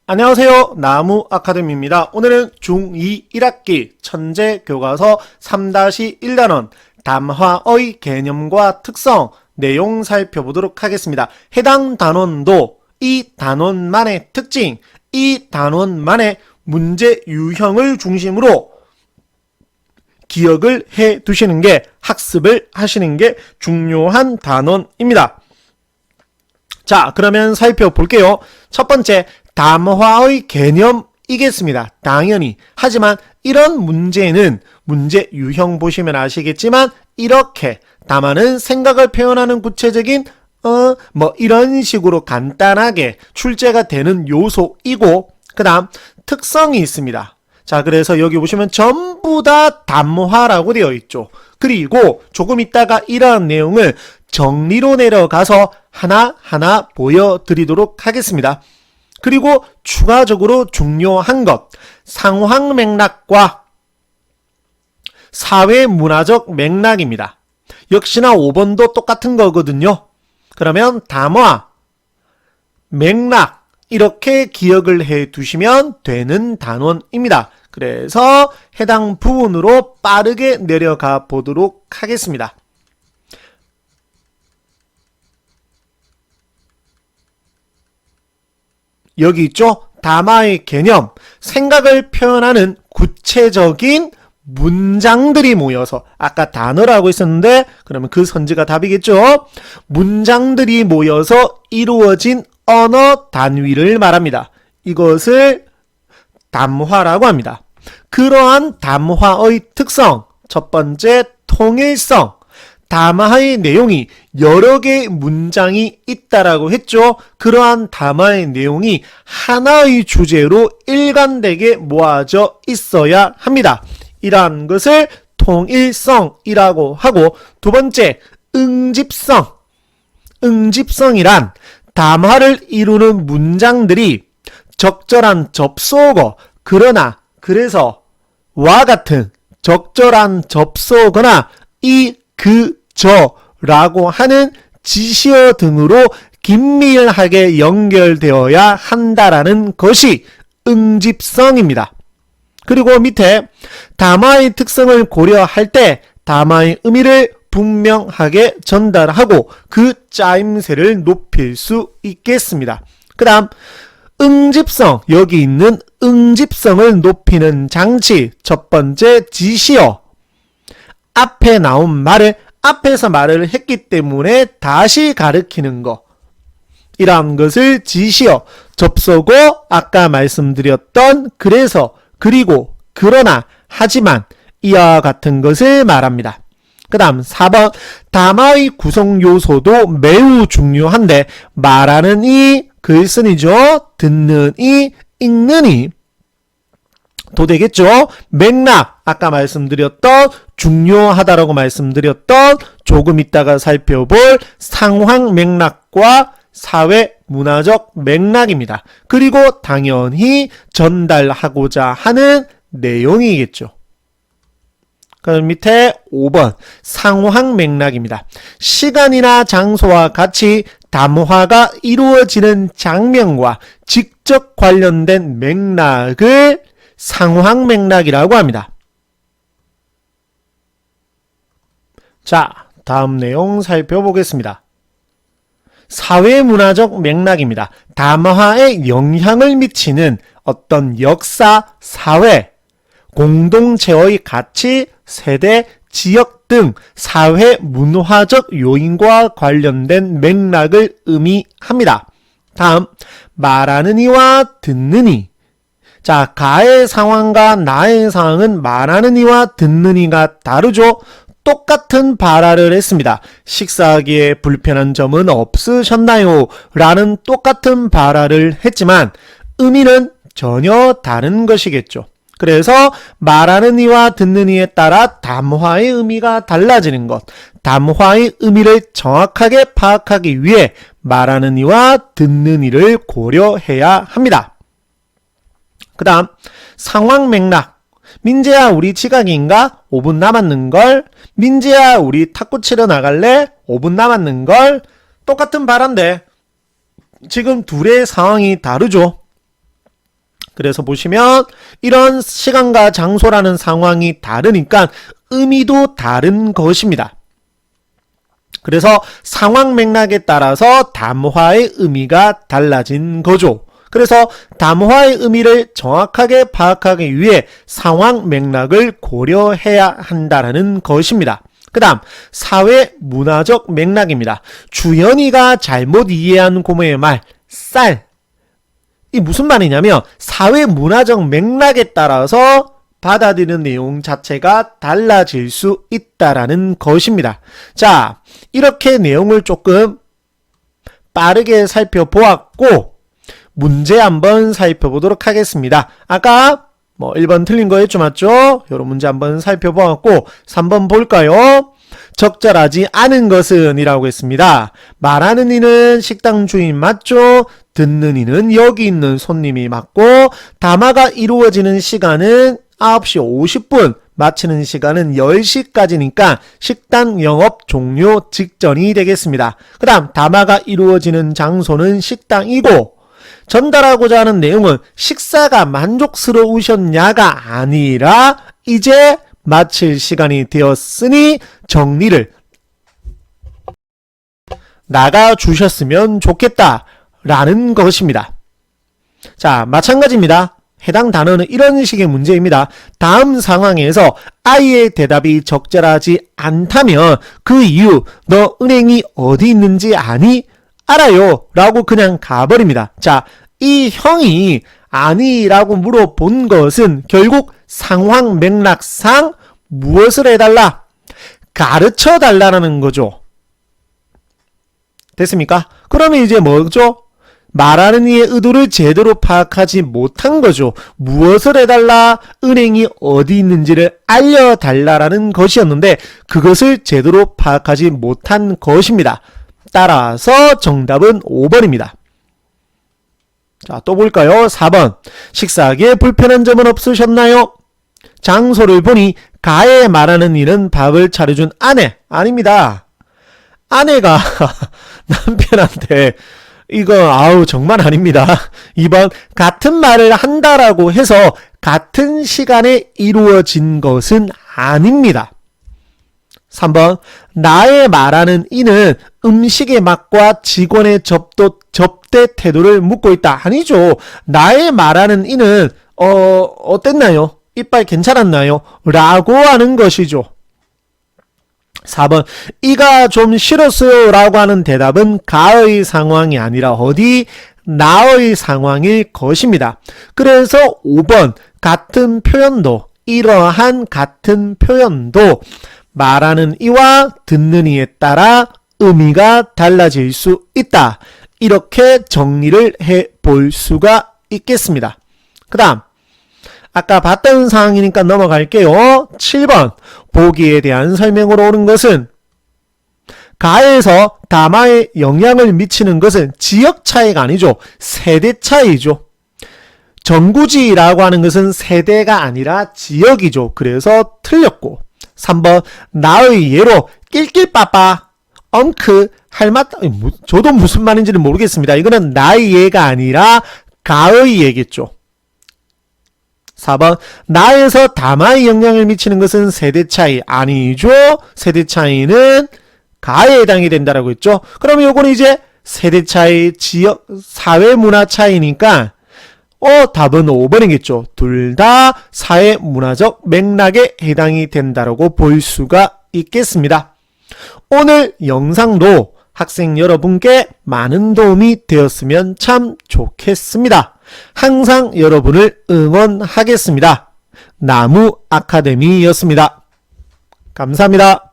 안녕하세요. 나무 아카데미입니다. 오늘은 중2 1학기 천재 교과서 3-1단원 담화의 개념과 특성 내용 살펴보도록 하겠습니다. 해당 단원도 이 단원만의 특징, 이 단원만의 문제 유형을 중심으로 기억을 해 두시는 게, 학습을 하시는 게 중요한 단원입니다. 자, 그러면 살펴볼게요. 첫 번째, 담화의 개념이겠습니다. 당연히. 하지만 이런 문제는 문제 유형 보시면 아시겠지만 이렇게 담화는 생각을 표현하는 구체적인 이런 식으로 간단하게 출제가 되는 요소이고, 그 다음 특성이 있습니다. 자, 그래서 여기 보시면 전부 다 담화라고 되어 있죠. 그리고 조금 있다가 이러한 내용을 정리로 내려가서 하나하나 보여드리도록 하겠습니다. 그리고 추가적으로 중요한 것, 상황 맥락과 사회 문화적 맥락입니다. 역시나 5번도 똑같은 거거든요. 그러면 담화, 맥락 이렇게 기억을 해 두시면 되는 단원입니다. 그래서 해당 부분으로 빠르게 내려가 보도록 하겠습니다. 여기 있죠? 담화의 개념, 생각을 표현하는 구체적인 문장들이 모여서, 아까 단어라고 했었는데 그러면 그 선지가 답이겠죠? 문장들이 모여서 이루어진 언어 단위를 말합니다. 이것을 담화라고 합니다. 그러한 담화의 특성, 첫 번째 통일성. 담화의 내용이 여러 개의 문장이 있다라고 했죠. 그러한 담화의 내용이 하나의 주제로 일관되게 모아져 있어야 합니다. 이러한 것을 통일성이라고 하고, 두 번째, 응집성. 응집성이란 담화를 이루는 문장들이 적절한 접속어, 그러나, 그래서, 와 같은 적절한 접속어나 이, 그, 저라고 하는 지시어 등으로 긴밀하게 연결되어야 한다라는 것이 응집성입니다. 그리고 밑에 담화의 특성을 고려할 때 담화의 의미를 분명하게 전달하고 그 짜임새를 높일 수 있겠습니다. 그 다음 응집성, 여기 있는 응집성을 높이는 장치, 첫 번째 지시어. 앞에 나온 말을 앞에서 말을 했기 때문에 다시 가르치는 거, 이러한 것을 지시어, 접속어, 아까 말씀드렸던 그래서, 그리고, 그러나, 하지만 이와 같은 것을 말합니다. 그 다음 4번, 담화의 구성 요소도 매우 중요한데 말하는 이, 글쓴이죠. 듣는 이, 읽는 이 도 되겠죠. 맥락, 아까 말씀드렸던, 중요하다라고 말씀드렸던, 조금 있다가 살펴볼 상황 맥락과 사회 문화적 맥락입니다. 그리고 당연히 전달하고자 하는 내용이겠죠. 그럼 밑에 5번 상황 맥락입니다. 시간이나 장소와 같이 담화가 이루어지는 장면과 직접 관련된 맥락을 상황 맥락이라고 합니다. 자, 다음 내용 살펴보겠습니다. 사회문화적 맥락입니다. 담화에 영향을 미치는 어떤 역사, 사회, 공동체의 가치, 세대, 지역 등 사회문화적 요인과 관련된 맥락을 의미합니다. 다음, 말하는 이와 듣는 이. 자, 가의 상황과 나의 상황은 말하는 이와 듣는 이가 다르죠? 똑같은 발화를 했습니다. 식사하기에 불편한 점은 없으셨나요? 라는 똑같은 발화를 했지만 의미는 전혀 다른 것이겠죠. 그래서 말하는 이와 듣는 이에 따라 담화의 의미가 달라지는 것, 담화의 의미를 정확하게 파악하기 위해 말하는 이와 듣는 이를 고려해야 합니다. 그 다음 상황 맥락. 민재야 우리 지각인가? 5분 남았는걸? 민재야 우리 탁구 치러 나갈래? 5분 남았는걸? 똑같은 발화인데 지금 둘의 상황이 다르죠. 그래서 보시면 이런 시간과 장소라는 상황이 다르니까 의미도 다른 것입니다. 그래서 상황 맥락에 따라서 담화의 의미가 달라진 거죠. 그래서 담화의 의미를 정확하게 파악하기 위해 상황 맥락을 고려해야 한다는 것입니다. 그 다음 사회 문화적 맥락입니다. 주연이가 잘못 이해한 고모의 말 쌀, 이 무슨 말이냐면 사회 문화적 맥락에 따라서 받아들이는 내용 자체가 달라질 수 있다라는 것입니다. 자, 이렇게 내용을 조금 빠르게 살펴보았고 문제 한번 살펴보도록 하겠습니다. 아까 1번 틀린 거 했죠, 맞죠? 요런 문제 한번 살펴보았고 3번 볼까요? 적절하지 않은 것은 이라고 했습니다. 말하는 이는 식당 주인 맞죠? 듣는 이는 여기 있는 손님이 맞고 담화가 이루어지는 시간은 9시 50분, 마치는 시간은 10시까지니까 식당 영업 종료 직전이 되겠습니다. 그 다음 담화가 이루어지는 장소는 식당이고 전달하고자 하는 내용은 식사가 만족스러우셨냐가 아니라 이제 마칠 시간이 되었으니 정리를 나가주셨으면 좋겠다 라는 것입니다. 자, 마찬가지입니다. 해당 단어는 이런 식의 문제입니다. 다음 상황에서 아이의 대답이 적절하지 않다면 그 이유 너 은행이 어디 있는지 아니? 알아요 라고 그냥 가버립니다. 자, 이 형이 아니라고 물어본 것은 결국 상황 맥락상 무엇을 해달라? 가르쳐 달라는 거죠. 됐습니까? 그러면 이제 뭐죠? 말하는 이의 의도를 제대로 파악하지 못한 거죠. 무엇을 해달라? 은행이 어디 있는지를 알려달라는 것이었는데 그것을 제대로 파악하지 못한 것입니다. 따라서 정답은 5번입니다. 자, 또 볼까요? 4번. 식사하기에 불편한 점은 없으셨나요? 장소를 보니 가에 말하는 이는 밥을 차려준 아내. 아닙니다. 아내가 남편한테 이거 정말 아닙니다. 2번. 같은 말을 한다라고 해서 같은 시간에 이루어진 것은 아닙니다. 3번. 나의 말하는 이는 음식의 맛과 직원의 접대 태도를 묻고 있다. 아니죠. 나의 말하는 이는 어땠나요? 이빨 괜찮았나요? 라고 하는 것이죠. 4번. 이가 좀 싫었어요 라고 하는 대답은 가의 상황이 아니라 어디? 나의 상황일 것입니다. 그래서 5번. 같은 표현도 이러한 같은 표현도 말하는 이와 듣는 이에 따라 의미가 달라질 수 있다. 이렇게 정리를 해볼 수가 있겠습니다. 그 다음 아까 봤던 상황이니까 넘어갈게요. 7번. 보기에 대한 설명으로 오는 것은 가에서 담화에 영향을 미치는 것은 지역 차이가 아니죠. 세대 차이죠. 전구지라고 하는 것은 세대가 아니라 지역이죠. 그래서 틀렸고 3번. 나의 예로 낄낄빠빠 엉크 할맛 저도 무슨 말인지는 모르겠습니다. 이거는 나의 예가 아니라 가의 예겠죠. 4번. 나에서 담화에 영향을 미치는 것은 세대 차이 아니죠. 세대 차이는 가에 해당이 된다라고 했죠. 그러면 요거는 이제 세대 차이, 지역, 사회 문화 차이니까 답은 5번이겠죠. 둘 다 사회 문화적 맥락에 해당이 된다라고 볼 수가 있겠습니다. 오늘 영상도 학생 여러분께 많은 도움이 되었으면 참 좋겠습니다. 항상 여러분을 응원하겠습니다. 나무 아카데미였습니다. 감사합니다.